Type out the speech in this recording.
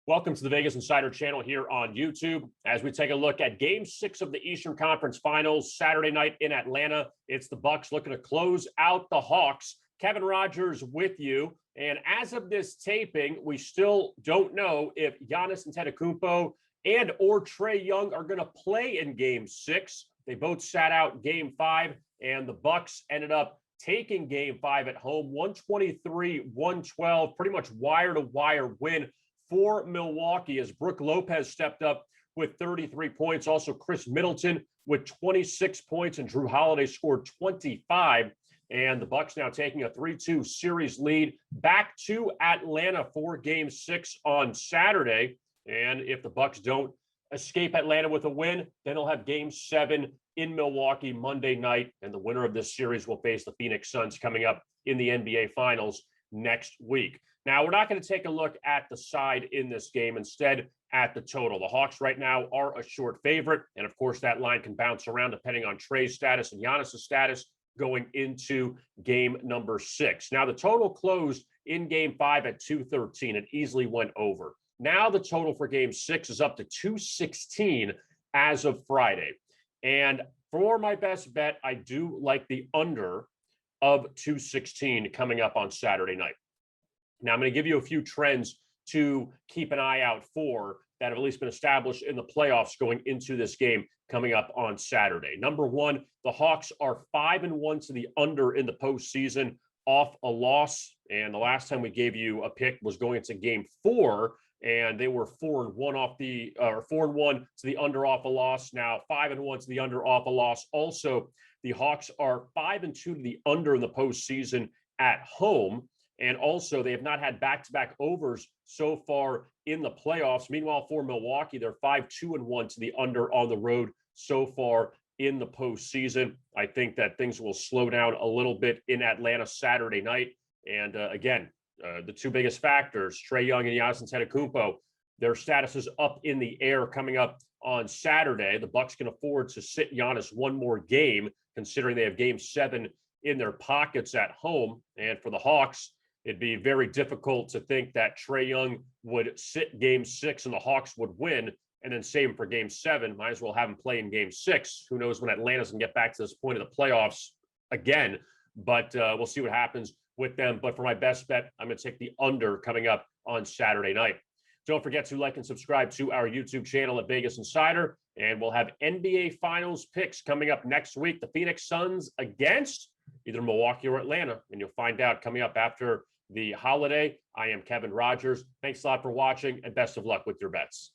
Welcome to the Vegas Insider channel here on YouTube. As we take a look at Game 6 of the Eastern Conference Finals Saturday night in Atlanta, it's the Bucks looking to close out the Hawks. Kevin Rogers with you. And as of this taping, we still don't know if Giannis Antetokounmpo and or Trae Young are going to play in Game 6. They both sat out Game 5, and the Bucks ended up taking Game 5 at home, 123-112, pretty much wire-to-wire win for Milwaukee as Brook Lopez stepped up with 33 points. Also, Chris Middleton with 26 points, and Drew Holiday scored 25. And the Bucks now taking a 3-2 series lead back to Atlanta for Game 6 on Saturday. And if the Bucks don't escape Atlanta with a win, then they'll have Game 7 in Milwaukee Monday night. And the winner of this series will face the Phoenix Suns coming up in the NBA Finals next week. Now, we're not going to take a look at the side in this game, instead at the total. The Hawks right now are a short favorite, and of course that line can bounce around depending on Trae's status and Giannis' status going into game number 6. Now, the total closed in Game 5 at 213. It easily went over. Now the total for Game 6 is up to 216 as of Friday. And for my best bet, I do like the under of 216 coming up on Saturday night. Now, I'm going to give you a few trends to keep an eye out for that have at least been established in the playoffs going into this game coming up on Saturday. Number one, the Hawks are 5-1 to the under in the postseason off a loss. And the last time we gave you a pick was going into Game 4, and they were 4-1 off the 4-1 to the under off a loss. Now 5-1 to the under off a loss. Also, the Hawks are 5-2 to the under in the postseason at home. And also, they have not had back-to-back overs so far in the playoffs. Meanwhile, for Milwaukee, they're 5-2-1 to the under on the road so far in the postseason. I think that things will slow down a little bit in Atlanta Saturday night. And again, the two biggest factors, Trae Young and Giannis Antetokounmpo, their status is up in the air coming up on Saturday. The Bucks can afford to sit Giannis one more game, considering they have Game 7 in their pockets at home. And for the Hawks, it'd be very difficult to think that Trae Young would sit Game 6 and the Hawks would win and then save him for Game 7. Might as well have him play in Game 6. Who knows when Atlanta's going to get back to this point of the playoffs again. But we'll see what happens with them. But for my best bet, I'm going to take the under coming up on Saturday night. Don't forget to like and subscribe to our YouTube channel at Vegas Insider. And we'll have NBA Finals picks coming up next week. The Phoenix Suns against either Milwaukee or Atlanta. And you'll find out coming up after the holiday. I am Kevin Rogers. Thanks a lot for watching, and best of luck with your bets.